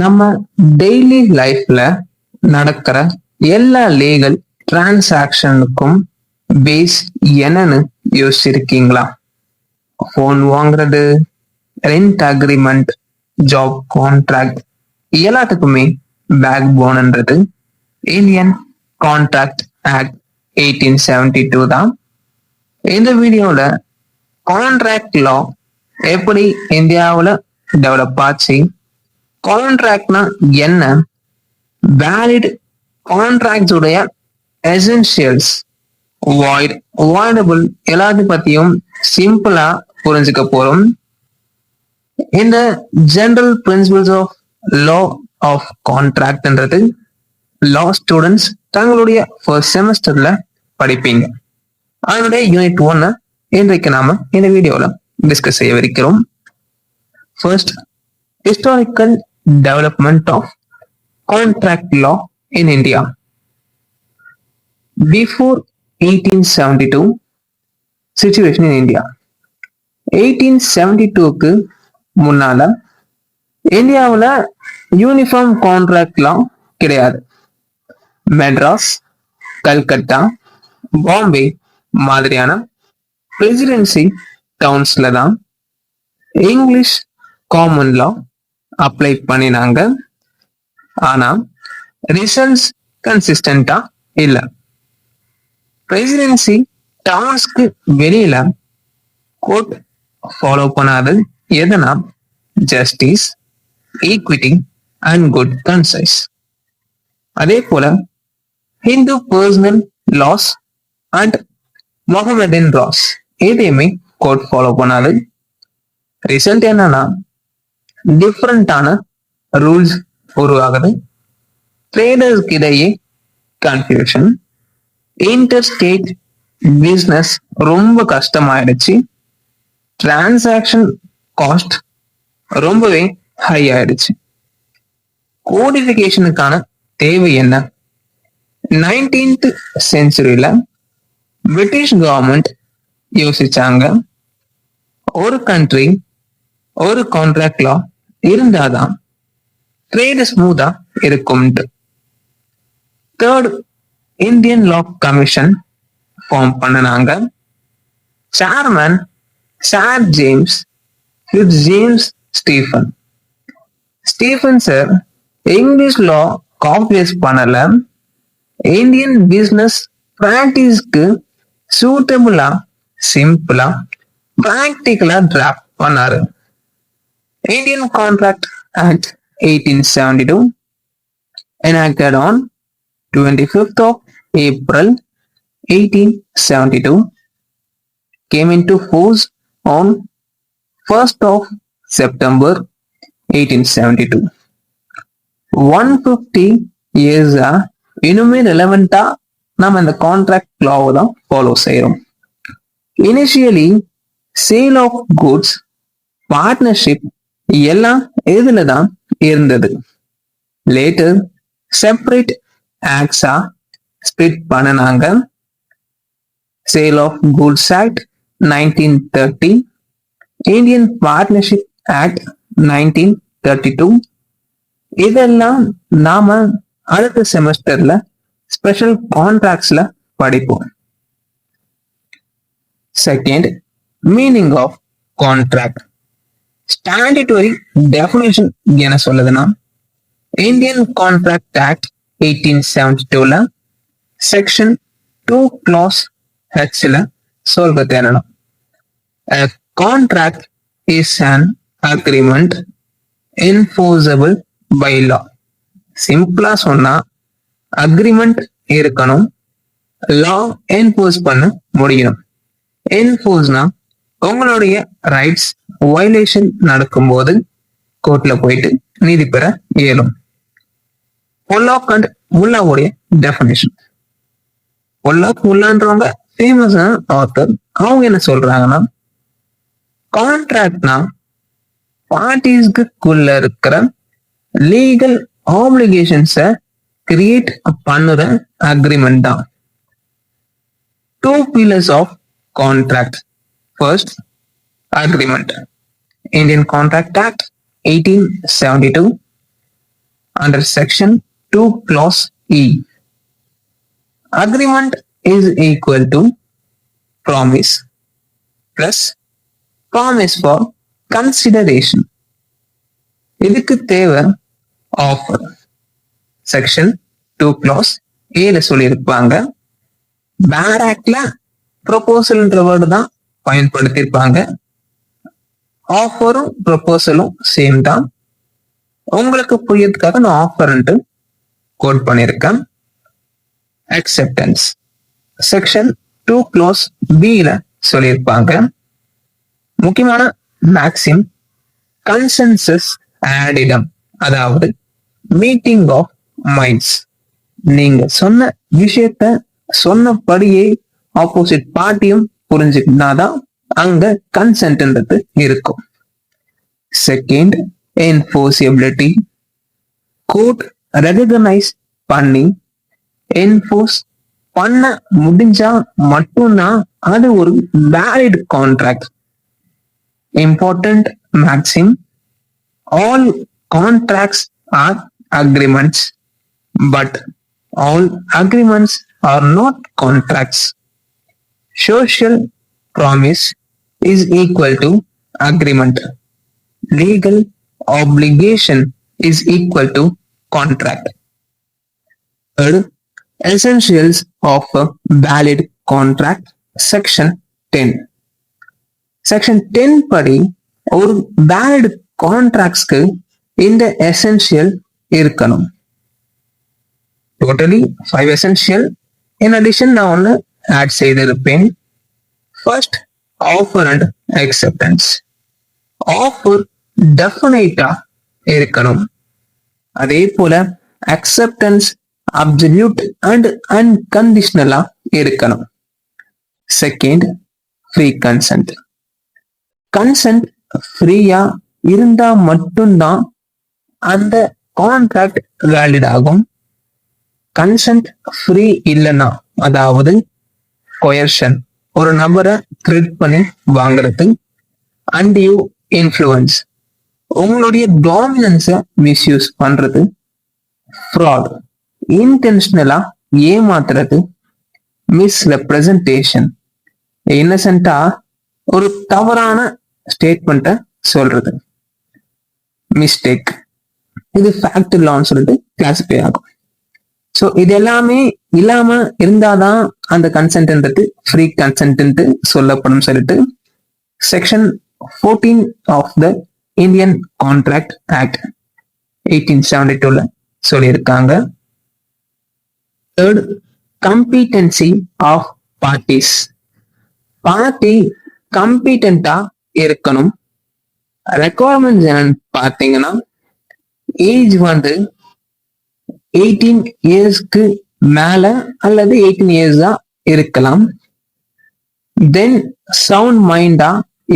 நம்ம டெய்லி லைஃப்ல நடக்கிற எல்லா லீகல் டிரான்சாக்ஷனுக்கும் பேஸ் என்னன்னு யோசிச்சிருக்கீங்களா? ஃபோன் வாங்குறது, ரெண்ட் அக்ரிமெண்ட், ஜாப் கான்ட்ராக்ட் எல்லாத்துக்குமே பேக் போன்ன்றது இந்தியன் கான்ட்ராக்ட் ஆக்ட் 1872 தான். இந்த வீடியோல கான்ட்ராக்ட் லா எப்படி இந்தியாவில் டெவலப் ஆச்சு, கான்ட்ராக்ட்னா என்ன, வேலிட் கான்ட்ராக்ட்ஸ் உடைய எசென்சியல்ஸ், வாய்டபிள் எல்லாத்தையும் பத்தியும் சிம்பிளா புரிஞ்சுக்க போறோம். இந்த general principles of law of கான்ட்ராக்ட்ன்றது லா ஸ்டூடெண்ட்ஸ் தங்களுடைய ஃபர்ஸ்ட் செமஸ்டர்ல படிப்பீங்க. அதனுடைய யூனிட் 1 இன்றைக்கு நாம இந்த வீடியோல டிஸ்கஸ் செய்யவிருக்கிறோம். First, historical development of contract law in India. Before 1872 situation in India. 1872க்கு முன்னால இந்தியாவுல யூனிஃபார்ம் கான்ட்ராக்ட் லா கிடையாது. மெட்ராஸ், கல்கத்தா, பாம்பே மாதிரியான பிரசிடென்சி டவுன்ஸ்ல தான் இங்கிலீஷ் காமன் லா அப்ளை பண்ணினாங்க. ஆனா ரிசல்ட்ஸ் கன்சிஸ்டன்டா இல்ல. பிரசிடென்சி டவுன்ஸ்க்கு வெளியில கோர்ட் ஃபாலோ பண்ணாது எதனா justice, equity and good conscience. அதே போல Hindu personal laws and Mohammedan laws எதையுமே கோர்ட் ஃபாலோ பண்ணாது. ரிசல்ட் என்னன்னா டிஃப்ரெண்டான ரூல்ஸ் உருவாகுது. ட்ரேடர்ஸ்க்கு இடையே கன்ஃபியூஷன், இன்டர் ஸ்டேட் பிசினஸ் ரொம்ப கஷ்டமாயிடுச்சு, டிரான்சாக்ஷன் காஸ்ட் ரொம்பவே ஹை ஆயிடுச்சு. கோடிஃபிகேஷனுக்கான தேவை என்ன? 19th செஞ்சுரியில பிரிட்டிஷ் கவர்மெண்ட் யோசிச்சாங்க, ஒரு கண்ட்ரி ஒரு கான்ட்ராக்ட் லா இருந்தாதான் ட்ரேட் ஸ்மூதா இருக்கும். Third Indian law commission form பண்ணனாங்க. Chairman sir James James Stephen. Stephen sir English law காப்பியஸ் பண்ணல, இந்தியன் பிசினஸ் பிராக்டிஸ்க்கு சூட்டபிளா சிம்பிளா பிராக்டிகலா டிராஃப்ட் பண்ணாரு. Indian Contract Act 1872 enacted on 25th of April 1872 came into force on 1st of September 1872. 150 years இன்னுமே ரெலவெண்டா நம்ம இந்த கான்ட்ராக்ட் லாவை தான் ஃபாலோ செய்யறோம். Initially sale of goods, partnership எல்லாம் இதுல தான் இருந்தது. லேட்டர் செப்பரேட் ஆக்ட்ஸா ஸ்பிளிட் பண்ணனாங்க. Sale of goods act 1930, Indian partnership act 1932. இதெல்லாம் நாம அடுத்த செமஸ்டர்ல ஸ்பெஷல் கான்ட்ராக்ட்ஸ்ல படிப்போம். Second, meaning of contract. Statutory definition என்ன சொல்லுதுன்னா, இந்தியன் கான்ட்ராக்ட் ஆக்ட் 1872ல செக்ஷன் 2 clause Hல சொல்றது என்னன்னா, a contract is an agreement enforceable by law. சிம்பிளா சொன்னா அக்ரிமெண்ட் இருக்கணும், லா என்போர்ஸ் பண்ண முடியணும். என்போர்ஸ்னா உங்களுடைய ரைட்ஸ் வயலேஷன் நடக்கும்போது கோர்ட்ல போயிட்டு நீதி பெற இயலும். பொல்லாக் அண்ட் முல்லாவுடைய டெஃபினேஷன். பொல்லாக் முல்லான்றவங்க ஃபேமஸான ஆத்தர். அவங்க என்ன சொல்றாங்கன்னா, கான்ட்ராக்ட்னா பார்ட்டிஸ்க்குள்ள இருக்கிற லீகல் ஆப்ளிகேஷன்ஸை கிரியேட் பண்ணுற அக்ரிமெண்ட் தான். 2 pillars of contract. First, agreement. Indian Contract Act 1872 under section 2 clause E. Agreement is equal to promise plus promise for consideration. இதுக்கு தேவை ஆஃபர். செக்ஷன் 2 clause ஏல சொல்லியிருப்பாங்க. பேட் ஆக்ட்ல ப்ரொபோசல்ன்ற வேர்டு தான் பயன்படுத்தியிருப்பாங்க. ஆஃபரும் ப்ரொபோசலும் சேம் தான். உங்களுக்கு புரியறதுக்காக நான் ஆஃபர்ன்ட்டு கோட் பண்ணியிருக்கேன். அக்செப்டன்ஸ் செக்ஷன் 2 clause B-ல சொல்லியிருப்பாங்க. முக்கியமான மேக்சிம் கன்சென்சஸ் ஆடிடம், அதாவது மீட்டிங் ஆஃப் மைண்ட்ஸ். நீங்க சொன்ன விஷயத்த சொன்னபடியே ஆப்போசிட் பார்ட்டியும் புரிஞ்சுக்கிட்டாதான் அங்க கன்சென்ட்ன்றது இருக்கும். Second, enforceability. கோர்ட் ரெகக்னைஸ் பண்ணி என்ஃபோர்ஸ் பண்ண முடிஞ்சா மட்டும்தான் அது ஒரு valid contract. Important maxim, all contracts are agreements but all agreements are not contracts. Social promise is equal to agreement. Legal obligation is equal to contract. Third, essentials of a valid contract. Section 10. Section 10 படி ஒரு valid contractsக்கு இந்த essential இருக்கணும். Totally 5 essential. In addition, நான் ஒன்னு add செய்திருப்பேன். First, offer and acceptance. Offer டெஃபினைட்டா இருக்கணும். அதே போல அக்செப்டன்ஸ் அப்சல்யூட் அண்ட் அன்கண்டிஷனலா இருக்கணும். Second, free consent. கன்சென்ட் ஃப்ரீயா இருந்தா மட்டும்தான் அந்த கான்ட்ராக்ட் வேலிட் ஆகும். கன்சென்ட் ஃப்ரீ இல்லைன்னா, அதாவது கொயர்ஷன், ஒரு நபரை த்ரெட் பண்ணி வாங்குறது, அன்டியூ இன்ஃப்ளூயன்ஸ், உங்களுடைய டாமினன்ஸை மிஸ்யூஸ் பண்றது, ஃப்ராட், இன்டென்ஷனலா ஏமாத்துறது, மிஸ்ரெப்ரசன்டேஷன், இன்னசென்ட்டா ஒரு தவறான ஸ்டேட்மெண்ட்டை சொல்றது, மிஸ்டேக், இது ஃபேக்ட் லான்னு சொல்லிட்டு கிளாசிஃபை ஆகும். ஸோ இது எல்லாமே இல்லாம இருந்தாதான் அந்த கன்சென்ட்ன்றது ஃப்ரீ கன்சென்ட் சொல்லப்படும் சொல்லிட்டு section 14 of the Indian contract act 1872 சொல்லியிருக்காங்க. Third, competency of parties. Party கம்பீட்டண்டா இருக்கணும். ரெக்குவயர்மெண்ட்ஸ் என்னன்னு பார்த்தீங்கன்னா, ஏஜ் வந்து 18 இயர்ஸ்க்கு மேல அல்லது 18 இயர்ஸ் தான் இருக்கலாம். தென் சவுண்ட் மைண்டா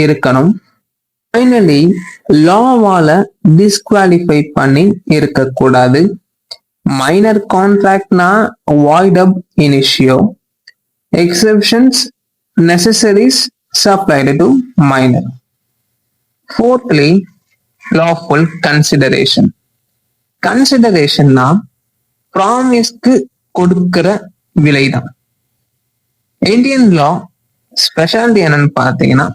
இருக்கணும். ஃபைனலி, லாவால டிஸ்குவாலிஃபை பண்ணி இருக்கக்கூடாது. மைனர் கான்ட்ராக்ட்னா void ab initio, exceptions necessaries supplied to minor. Fourthly, lawful consideration. கன்சிடரேஷன்னா ப்ராமிஸ்க்கு கொடுக்கிற விலைதான். இந்தியன் லா ஸ்பெஷாலிட்டி என்னன்னு பார்த்தீங்கன்னா,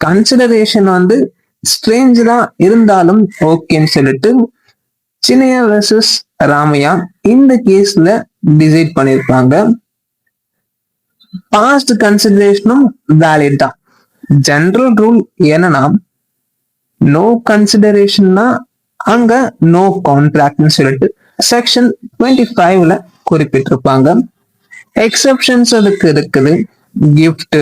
கன்சிடரேஷன் வந்து ஸ்ட்ரேஞ்சரா இருந்தாலும் ஓகேன்னு சொல்லிட்டு சின்னையா வெர்சஸ் ராமையா இந்த கேஸ்ல டிசைட் பண்ணியிருப்பாங்க. பாஸ்ட் கன்சிடரேஷனும் வேலிட் தான். ஜெனரல் ரூல் என்னன்னா, நோ கன்சிடரேஷன்னா அங்க நோ கான்ட்ராக்ட்னு சொல்லிட்டு செக்ஷன் 25ல குறிப்பிட்டிருப்பாங்க. எக்ஸெப்ஷன்ஸ் அதுக்கு இருக்குது. கிஃப்ட்,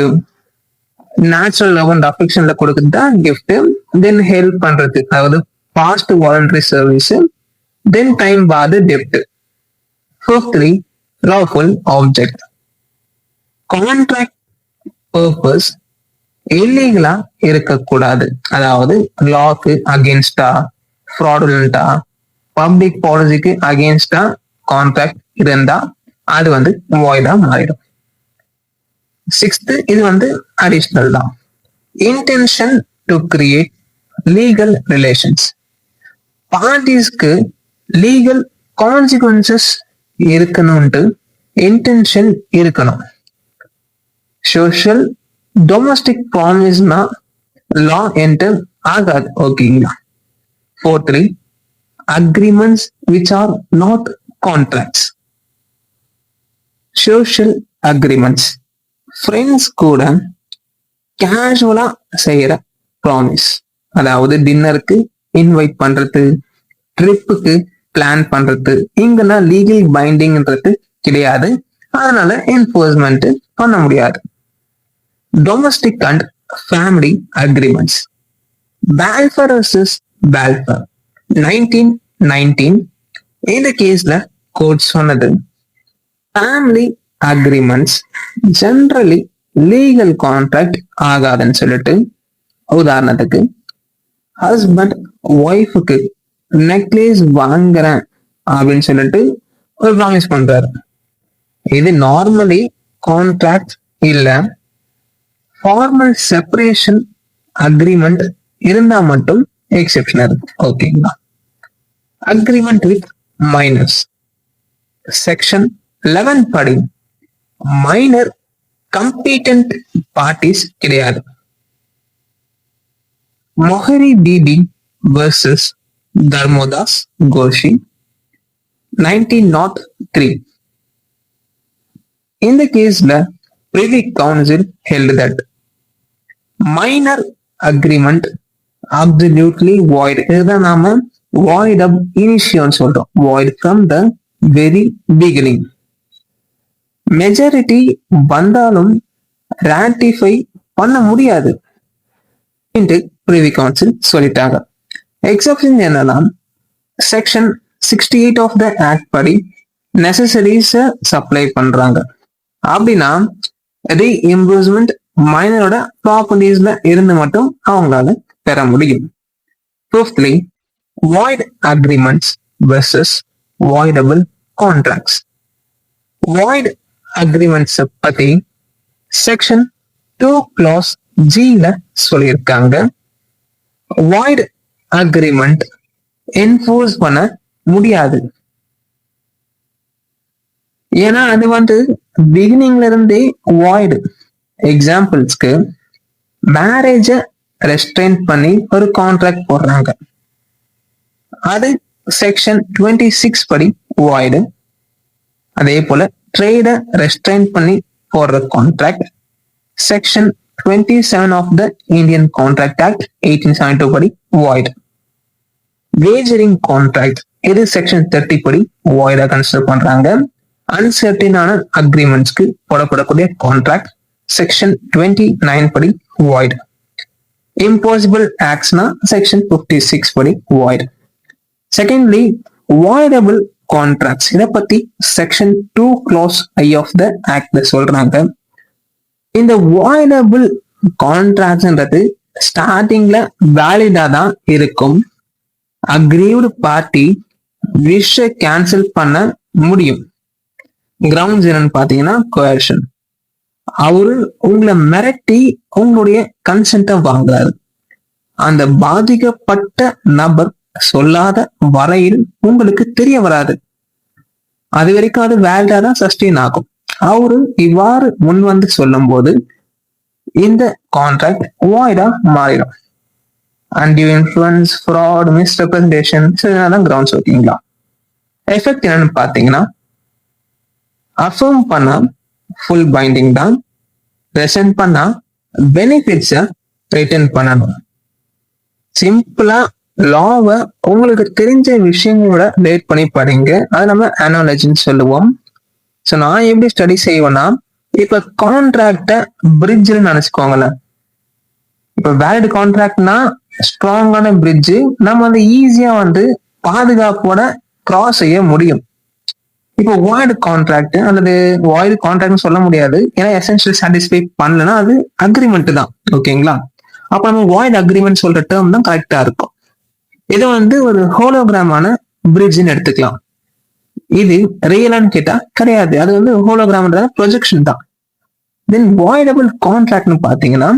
நேச்சுரல் லவ் அண்ட் அஃபெக்ஷன்ல கொடுக்குறது தான் கிஃப்ட். தென் ஹெல்ப் பண்றது, அதாவது past voluntary service, then time barred டெப்ட். Fifthly, lawful object. Contract purpose இல்லீகலா இருக்கக்கூடாது. அதாவது லாக்கு அகேன்ஸ்டா, ஃப்ராடுலண்டா, பப்ளிக் பாலிசிக்கு அகேன்ஸ்டா கான்ட்ராக்ட் இருந்தா அது வந்து வாய்டா மாறிடும். சிக்ஸ்த், இது வந்து அடிஷனல் தான். Intention to create legal relations. பார்ட்டிஸ்க்கு லீகல் கான்சிக்வன்சஸ் இருக்கணும்ட்டு இன்டென்ஷன் இருக்கணும். சோஷியல் டொமஸ்டிக் ப்ராமிஸ்னா லா என்டர் ஆகாது. ஓகேங்களா. 4.3 agreements which are not contracts. Social agreements friends கூட கேஷுவலா செய்யற ப்ராமிஸ், அதாவது டின்னருக்கு இன்வைட் பண்றது, ட்ரிப்புக்கு பிளான் பண்றது, இங்கெல்லாம் லீகல் பைண்டிங்ன்றது கிடையாது. அதனால என்போர்ஸ்மெண்ட் பண்ண முடியாது. Domestic and family agreements. Balfour vs Balfour 1919 இந்த கேஸ்ல கோர்ட் சொன்னது, family agreements generally legal contract ஆகாதுன்னு சொல்லிட்டு, உதாரணத்துக்கு ஹஸ்பண்ட் ஒய்ஃபுக்கு நெக்லேஸ் வாங்குறேன் அப்படின்னு சொல்லிட்டு ஒரு ப்ராமிஸ் பண்றாரு. இது நார்மலி கான்ட்ராக்ட் இல்ல. ஃபார்மல் செப்பரேஷன் அக்ரிமெண்ட் இருந்தா மட்டும் எக்ஸெப்ஷன் இருக்கு. ஓகேங்களா. Agreement with miners. செக்ஷன் 11 படி மைனர் கம்பீட்டன்ட் பார்ட்டிஸ் கிடையாது. மொஹரி பிபி vs தர்மோதாஸ் கோஷி 1903. இந்த கேஸ்ல Privy Council held that minor agreement absolutely void. இதுதான் நாம void ab initio சொல்றோம். void from the very beginning. Majority வந்தாலும் ராட்டிஃபை பண்ண முடியாது என்று Privy Council சொல்லிட்டாங்க. எக்ஸப்ஷன் என்னன்னா செக்ஷன் 68 ஆஃப் த ஆக்ட் படி நெசசரிஸ சப்ளை பண்றாங்க. அப்படின்னா ரீஇம்பர்ஸ்மெண்ட் மைனரோட ப்ராப்பர்ட்டிஸ்ல இருந்து மட்டும் அவங்களால பெற முடியும். 5th, void agreements versus voidable contracts. void agreements பத்தி செக்ஷன் 2 clause G-ல சொல்லியிருக்காங்க. void agreement enforce பண்ண முடியாது. ஏன்னா அது பிகினிங்ல இருந்தே வாய்டு. எக்ஸாம்பிள்ஸ்க்கு மேரேஜ ரெஸ்ட்ரெயின் பண்ணி ஒரு கான்ட்ராக்ட் போடுறாங்க, அது செக்ஷன் 26 படி வாய்டு. அதே போல ட்ரேட ரெஸ்ட்ரெயின் பண்ணி போடுற contract section 27 of the Indian contract act 1872 படி வாய்டு. வேஜரிங் கான்ட்ராக்ட் இது செக்ஷன் 30 படி வாய்டா கன்சிடர் பண்றாங்க. அன்சர்டினான அக்ரிமெண்ட்ஸ்க்கு போடப்படக்கூடிய கான்ட்ராக்ட் செக்ஷன் 29 படி வாய்ட். இம்பாசிபிள் ஆக்ட்ஸ்னா செக்ஷன் 56 படி வாய்ட். செகண்ட்லி, வாய்டபிள் கான்ட்ராக்ட்ஸ் இதை பத்தி section 2 clause I of the ஆக்ட்ல சொல்றாங்க. இந்த வாய்டபிள் கான்ட்ராக்ட்ன்றது ஸ்டார்டிங்ல வேலிடா தான் இருக்கும். அக்ரீவ்டு பார்ட்டி விஷ கேன்சல் பண்ண முடியும். கிரவுண்ட்ஸ் என்னன்னு பாத்தீங்கன்னா கோயர்ஷன். அவரு உங்களை மிரட்டி உங்களுடைய கன்சென்ட்டை வாங்குறாரு. அந்த பாதிக்கப்பட்ட நபர் சொல்லாத வரையில் உங்களுக்கு தெரிய வராது. அது வரைக்கும் அது வேலிடா தான் சஸ்டெயின் ஆகும். அவரு இவ்வாறு முன் வந்து சொல்லும் போது இந்த கான்ட்ராக்ட் வாய்டா மாறிடும். அன்டியூ இன்ஃப்ளூயன்ஸ், ஃப்ராட், மிஸ்ரெப்ரசன்டேஷன் இதெல்லாம் கிரவுண்ட்ஸ். ஓகேங்களா. எஃபெக்ட் என்னன்னு பாத்தீங்கன்னா அஃபர்ம் பண்ணா ஃபுல் பைண்டிங் தான், ரெசன்ட் பண்ணா பெனிஃபிட்ஸை ரிட்டர்ன் பண்ணணும். சிம்பிளா லாவை உங்களுக்கு தெரிஞ்ச விஷயங்களோட ரிலேட் பண்ணி படிங்க. அது நம்ம அனாலஜின்னு சொல்லுவோம். ஸோ நான் எப்படி ஸ்டடி செய்வேன்னா, இப்ப கான்ட்ராக்ட பிரிட்ஜ்னு நினைச்சுக்கோங்களேன். இப்ப வேலிட் கான்ட்ராக்ட்னா ஸ்ட்ராங்கான பிரிட்ஜ், நம்ம ஈஸியா பாதுகாப்போட கிராஸ் செய்ய முடியும். இப்போ வாய்டு கான்ட்ராக்ட் அல்லது வாய்டு கான்ட்ராக்ட்னு சொல்ல முடியாது, ஏன்னா எசென்ஷியல் சாட்டிஸ்ஃபை பண்ணலன்னா அது அக்ரிமெண்ட் தான். ஓகேங்களா. அப்ப நம்ம வாய்டு அக்ரிமெண்ட் சொல்ற டேர்ம் தான் கரெக்டா இருக்கும். இது ஒரு ஹோலோகிராமான பிரிட்ஜ்னு எடுத்துக்கலாம். இது ரியலான்னு கேட்டா கிடையாது, அது ஹோலோகிராம்ன்ற ப்ரொஜெக்ஷன் தான். தென் வாய்டபிள் கான்ட்ராக்ட்னு பாத்தீங்கன்னா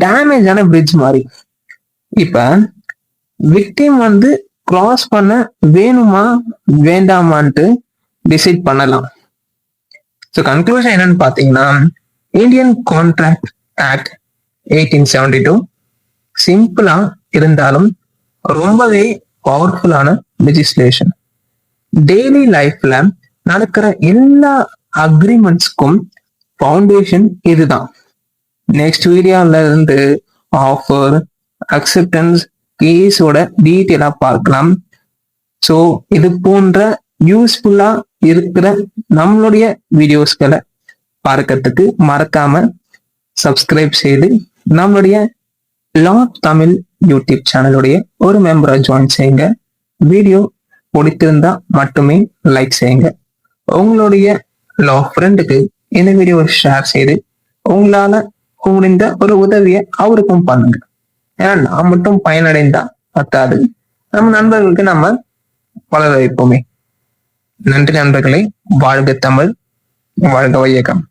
டேமேஜ் ஆன பிரிட்ஜ் மாதிரி. இப்ப விக்டிம் கிராஸ் பண்ண வேணுமா வேண்டாமான்ட்டு டிசைட் பண்ணலாம். ஸோ கன்க்ளூஷன் என்னன்னு பார்த்தீங்கன்னா, இந்தியன் கான்ட்ராக்ட் ஆக்ட் 1872 சிம்பிளா இருந்தாலும் ரொம்பவே பவர்ஃபுல்லான லெஜிஸ்லேஷன். டெய்லி லைஃப்ல நடக்கிற எல்லா அக்ரிமெண்ட்ஸ்க்கும் ஃபவுண்டேஷன் இதுதான். நெக்ஸ்ட் வீடியோல இருந்து ஆஃபர், அக்செப்டன்ஸ், கேஸோட டீட்டெயிலா பார்க்கலாம். ஸோ இது போன்ற யூஸ்ஃபுல்லா இருக்கிற நம்மளுடைய வீடியோஸ்களை பார்க்கறதுக்கு மறக்காம சப்ஸ்கிரைப் செய்து நம்மளுடைய லா தமிழ் யூடியூப் சேனலுடைய ஒரு மெம்பரா ஜாயின் செய்யுங்க. வீடியோ பிடித்திருந்தா மட்டுமே லைக் செய்யுங்க. உங்களுடைய லா ஃப்ரெண்டுக்கு இந்த வீடியோவை ஷேர் செய்து உங்களால முடிந்த ஒரு உதவியை அவருக்கும் பண்ணுங்க. ஏன்னா நான் மட்டும் பயனடைந்தா பத்தாது, நம்ம நண்பர்களுக்கு நம்ம வளர வைப்போமே. நன்றி நண்பர்களே. வாழ்க தமிழ், வாழ்க வையகம்.